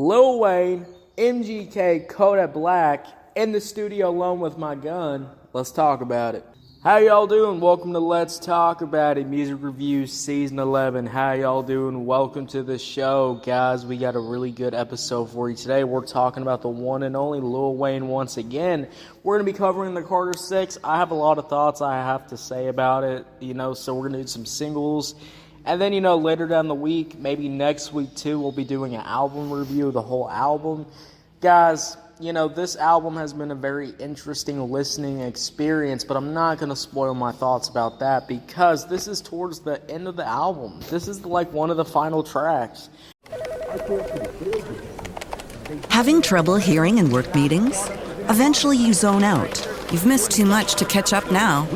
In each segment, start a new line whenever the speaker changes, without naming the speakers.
Lil Wayne, MGK, Kodak Black, in the studio alone with my gun. Let's talk about it. How y'all doing? Welcome to Let's Talk About It, Music Reviews Season 11. How y'all doing? Welcome to the show, guys. We got a really good episode for you today. We're talking about the one and only Lil Wayne once again. We're going to be covering the Carter 6. I have a lot of thoughts I have to say about it, so we're going to do some singles. And then, later down the week, maybe next week too, we'll be doing an album review of the whole album. Guys, this album has been a very interesting listening experience, but I'm not going to spoil my thoughts about that because this is towards the end of the album. This is like one of the final tracks.
Having trouble hearing in work meetings? Eventually you zone out. You've missed too much to catch up now.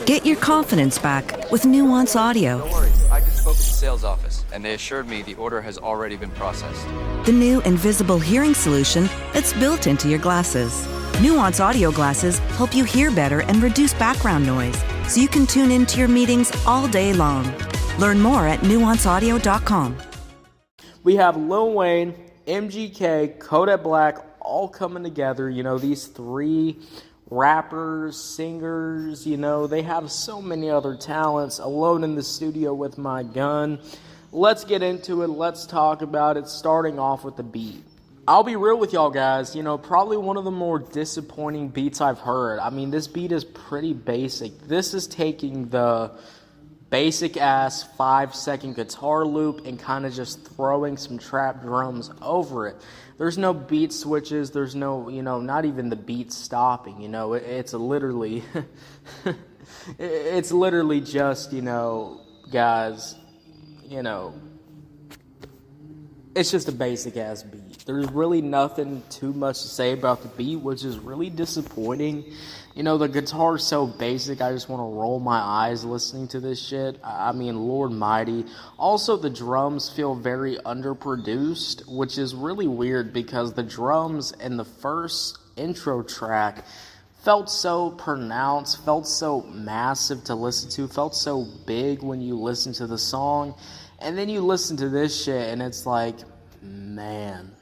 Get your confidence back with Nuance Audio.
No worries. I just spoke with the sales office, and they assured me the order has already been processed.
The new invisible hearing solution that's built into your glasses. Nuance Audio glasses help you hear better and reduce background noise, so you can tune into your meetings all day long. Learn more at nuanceaudio.com.
We have Lil Wayne, MGK, Kodak Black all coming together. These three rappers, singers, they have so many other talents. Alone in the studio with my gun. Let's get into it. Let's talk about it, starting off with the beat. I'll be real with y'all guys, probably one of the more disappointing beats I've heard. I mean, this beat is pretty basic. This is taking the basic ass 5-second guitar loop and kind of just throwing some trap drums over it. There's no beat switches, there's no, not even the beat stopping, it's literally, it's literally just, guys, it's just a basic ass beat. There's really nothing too much to say about the beat, which is really disappointing. The guitar's so basic, I just want to roll my eyes listening to this shit. I mean, Lord mighty. Also, the drums feel very underproduced, which is really weird because the drums in the first intro track felt so pronounced, felt so massive to listen to, felt so big when you listen to the song. And then you listen to this shit and it's like, man.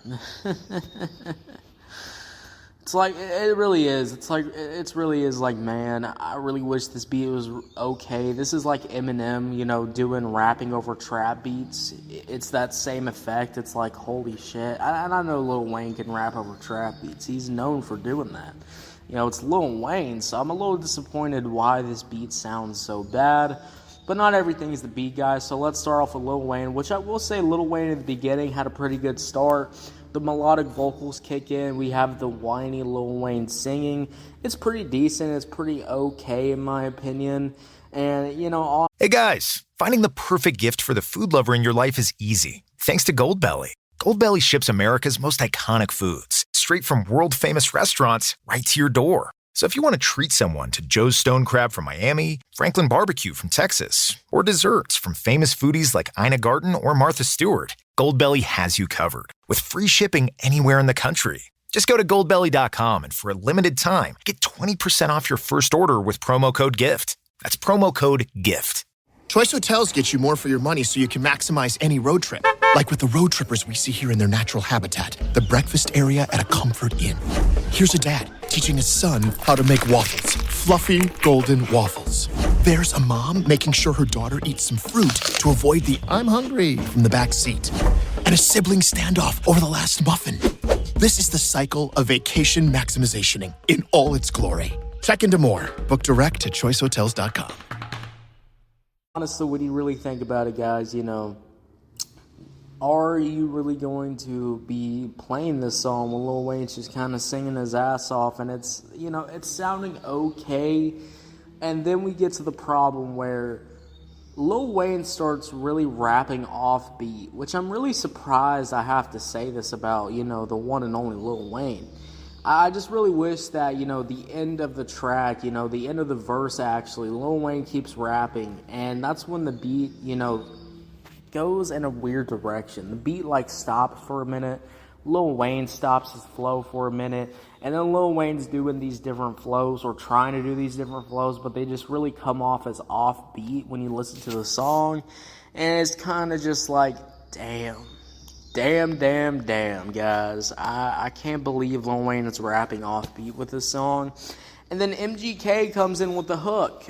It's like, it really is. It really is like, man, I really wish this beat was okay. This is like Eminem, doing rapping over trap beats. It's that same effect. It's like, holy shit. And I know Lil Wayne can rap over trap beats. He's known for doing that. It's Lil Wayne, so I'm a little disappointed why this beat sounds so bad. But not everything is the beat, guys. So let's start off with Lil Wayne, which I will say Lil Wayne at the beginning had a pretty good start. The melodic vocals kick in. We have the whiny Lil Wayne singing. It's pretty decent. It's pretty okay, in my opinion. And,
Hey, guys. Finding the perfect gift for the food lover in your life is easy. Thanks to Goldbelly. Goldbelly ships America's most iconic foods straight from world-famous restaurants right to your door. So if you want to treat someone to Joe's Stone Crab from Miami, Franklin Barbecue from Texas, or desserts from famous foodies like Ina Garten or Martha Stewart, Goldbelly has you covered with free shipping anywhere in the country. Just go to goldbelly.com and for a limited time, get 20% off your first order with promo code GIFT. That's promo code GIFT.
Choice Hotels gets you more for your money so you can maximize any road trip. Like with the road trippers we see here in their natural habitat, the breakfast area at a Comfort Inn. Here's a dad teaching his son how to make waffles. Fluffy, golden waffles. There's a mom making sure her daughter eats some fruit to avoid the "I'm hungry" from the back seat. And a sibling standoff over the last muffin. This is the cycle of vacation maximizationing in all its glory. Check into more. Book direct at choicehotels.com.
Honestly, what do you really think about it, guys? Are you really going to be playing this song when Lil Wayne's just kind of singing his ass off and it's, it's sounding okay, and then we get to the problem where Lil Wayne starts really rapping off beat, which I'm really surprised I have to say this about, the one and only Lil Wayne. I just really wish that, the end of the track, the end of the verse actually, Lil Wayne keeps rapping, and that's when the beat, goes in a weird direction. The beat stops for a minute, Lil Wayne stops his flow for a minute, and then Lil Wayne's doing these different flows or trying to do these different flows, but they just really come off as offbeat when you listen to the song, and it's kind of just like, damn. Damn, guys. I can't believe Lil Wayne is rapping offbeat with this song. And then MGK comes in with the hook.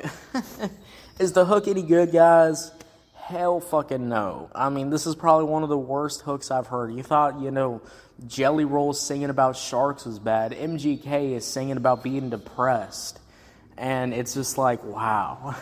Is the hook any good, guys? Hell fucking no. I mean, this is probably one of the worst hooks I've heard. You thought, Jelly Roll singing about sharks was bad. MGK is singing about being depressed. And it's just like, wow.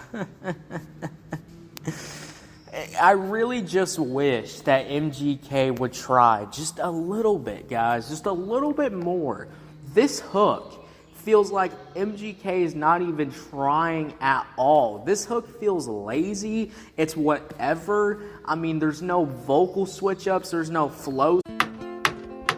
I really just wish that MGK would try just a little bit, guys. Just a little bit more. This hook feels like MGK is not even trying at all. This hook feels lazy. It's whatever. I mean, there's no vocal switch-ups. There's no flow.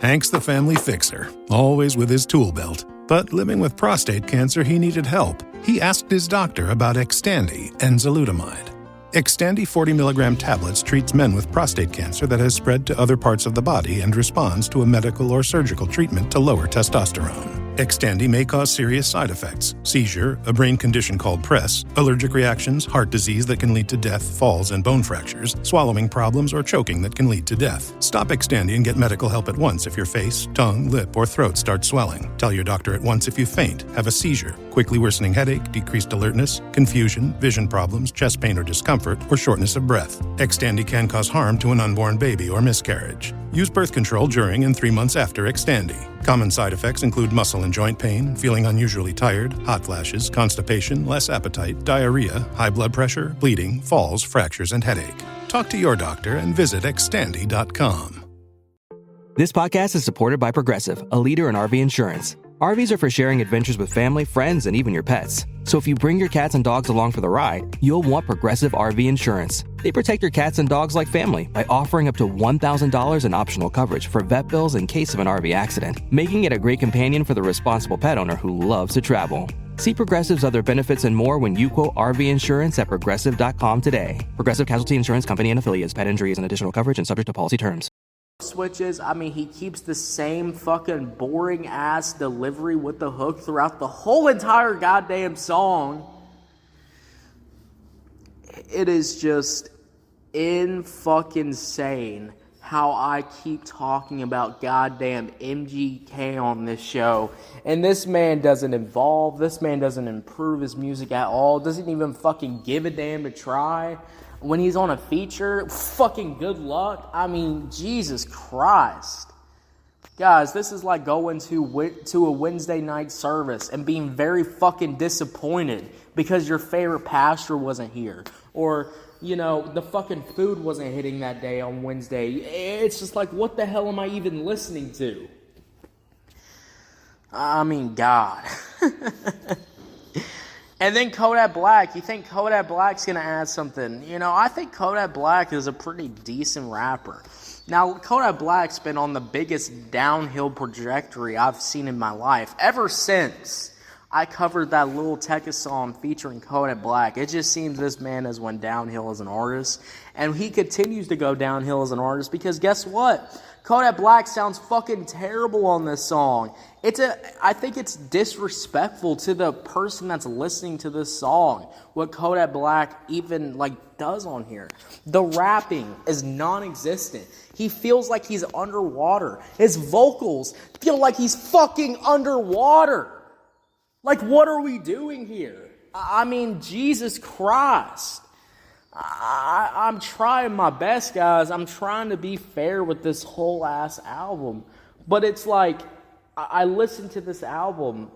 Hank's the family fixer, always with his tool belt. But living with prostate cancer, he needed help. He asked his doctor about Xtandi and enzalutamide. Xtandi 40 milligram tablets treats men with prostate cancer that has spread to other parts of the body and responds to a medical or surgical treatment to lower testosterone. Xtandi may cause serious side effects: seizure, a brain condition called PRESS, allergic reactions, heart disease that can lead to death, falls and bone fractures, swallowing problems, or choking that can lead to death. Stop Xtandi and get medical help at once if your face, tongue, lip, or throat start swelling. Tell your doctor at once if you faint, have a seizure, quickly worsening headache, decreased alertness, confusion, vision problems, chest pain or discomfort, or shortness of breath. Xtandi can cause harm to an unborn baby or miscarriage. Use birth control during and 3 months after Xtandi. Common side effects include muscle and joint pain, feeling unusually tired, hot flashes, constipation, less appetite, diarrhea, high blood pressure, bleeding, falls, fractures, and headache. Talk to your doctor and visit Xtandi.com.
This podcast is supported by Progressive, a leader in RV insurance. RVs are for sharing adventures with family, friends, and even your pets. So if you bring your cats and dogs along for the ride, you'll want Progressive RV insurance. They protect your cats and dogs like family by offering up to $1,000 in optional coverage for vet bills in case of an RV accident, making it a great companion for the responsible pet owner who loves to travel. See Progressive's other benefits and more when you quote RV insurance at Progressive.com today. Progressive Casualty Insurance Company and Affiliates. Pet injury is an additional coverage and subject to policy terms.
Switches. I mean, he keeps the same fucking boring ass delivery with the hook throughout the whole entire goddamn song. It is just in-fucking-sane how I keep talking about goddamn MGK on this show. And this man doesn't evolve. This man doesn't improve his music at all. Doesn't even fucking give a damn to try. When he's on a feature, fucking good luck. I mean, Jesus Christ. Guys, this is like going to a Wednesday night service and being very fucking disappointed because your favorite pastor wasn't here. Or, the fucking food wasn't hitting that day on Wednesday. It's just like, what the hell am I even listening to? I mean, God. And then Kodak Black. You think Kodak Black's going to add something? I think Kodak Black is a pretty decent rapper. Now, Kodak Black's been on the biggest downhill trajectory I've seen in my life ever since I covered that Lil Tecca song featuring Kodak Black. It just seems this man has went downhill as an artist. And he continues to go downhill as an artist because guess what? Kodak Black sounds fucking terrible on this song. I think it's disrespectful to the person that's listening to this song, what Kodak Black even does on here. The rapping is non-existent. He feels like he's underwater. His vocals feel like he's fucking underwater. What are we doing here? I mean, Jesus Christ. I'm trying my best, guys. I'm trying to be fair with this whole ass album. But it's like, I listen to this album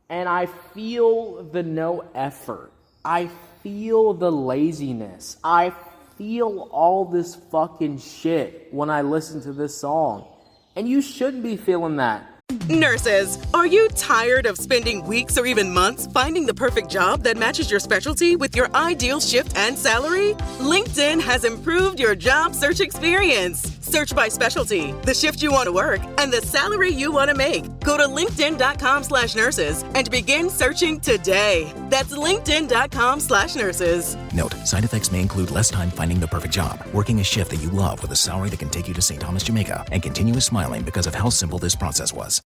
and I feel the no effort. I feel the laziness. I feel all this fucking shit when I listen to this song. And you shouldn't be feeling that.
Nurses, are you tired of spending weeks or even months finding the perfect job that matches your specialty with your ideal shift and salary? LinkedIn has improved your job search experience. Search by specialty, the shift you want to work, and the salary you want to make. Go to linkedin.com/nurses and begin searching today. That's linkedin.com/nurses.
Note, side effects may include less time finding the perfect job, working a shift that you love with a salary that can take you to St. Thomas, Jamaica, and continuous smiling because of how simple this process was.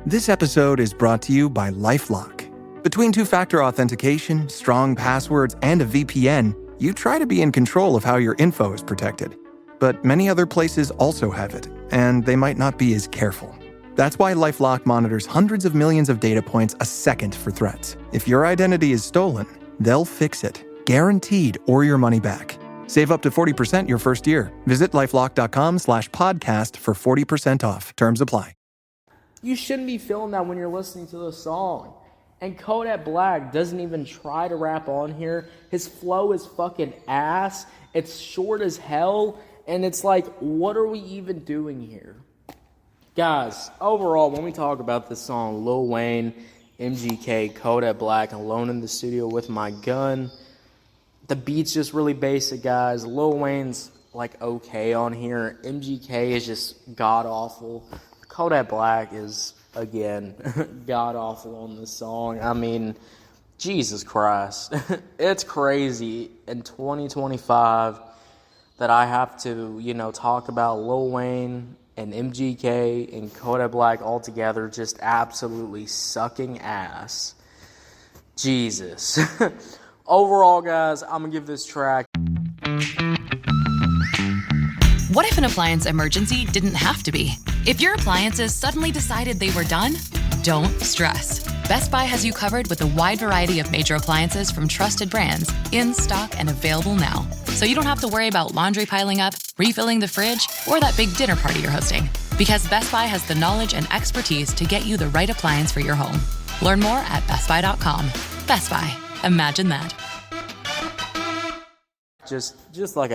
This episode is brought to you by LifeLock. Between two-factor authentication, strong passwords, and a VPN, you try to be in control of how your info is protected. but many other places also have it, and they might not be as careful. That's why LifeLock monitors hundreds of millions of data points a second for threats. If your identity is stolen, they'll fix it, guaranteed, or your money back. Save up to 40% your first year. Visit lifelock.com/podcast for 40% off. Terms apply.
You shouldn't be feeling that when you're listening to the song. And Kodak Black doesn't even try to rap on here. His flow is fucking ass. It's short as hell. And it's like, what are we even doing here? Guys, overall, when we talk about this song, Lil Wayne, MGK, Kodak Black, Alone in the Studio with My Gun, the beat's just really basic, guys. Lil Wayne's like okay on here. MGK is just god-awful. Kodak Black is, again, god-awful on this song. I mean, Jesus Christ. It's crazy in 2025 that I have to, talk about Lil Wayne and MGK and Kodak Black all together just absolutely sucking ass. Jesus. Overall, guys, I'm going to give this track.
What if an appliance emergency didn't have to be? If your appliances suddenly decided they were done, don't stress. Best Buy has you covered with a wide variety of major appliances from trusted brands, in stock and available now. So you don't have to worry about laundry piling up, refilling the fridge, or that big dinner party you're hosting. Because Best Buy has the knowledge and expertise to get you the right appliance for your home. Learn more at bestbuy.com. Best Buy. Imagine that.
Just like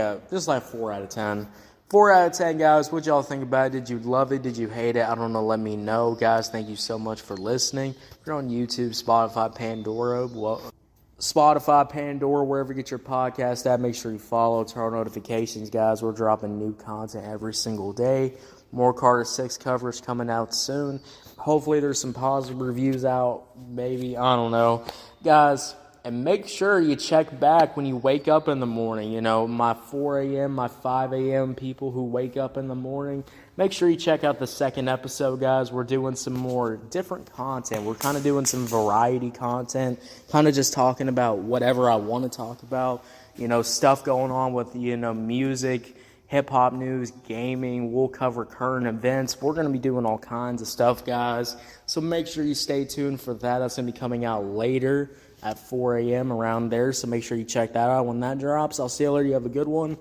4 out of 10. 4 out of 10, guys. What y'all think about it? Did you love it? Did you hate it? I don't know. Let me know, guys. Thank you so much for listening. If you're on YouTube, Spotify, Pandora, wherever you get your podcast at, make sure you follow, turn on notifications, guys. We're dropping new content every single day. More Carter 6 coverage coming out soon. Hopefully there's some positive reviews out, maybe. I don't know. Guys, and make sure you check back when you wake up in the morning. My 4 a.m., my 5 a.m. people who wake up in the morning. Make sure you check out the second episode, guys. We're doing some more different content. We're kind of doing some variety content, kind of just talking about whatever I want to talk about. Stuff going on with, music, hip-hop news, gaming. We'll cover current events. We're going to be doing all kinds of stuff, guys. So make sure you stay tuned for that. That's going to be coming out later at 4 a.m. around there. So make sure you check that out when that drops. I'll see you later. You have a good one.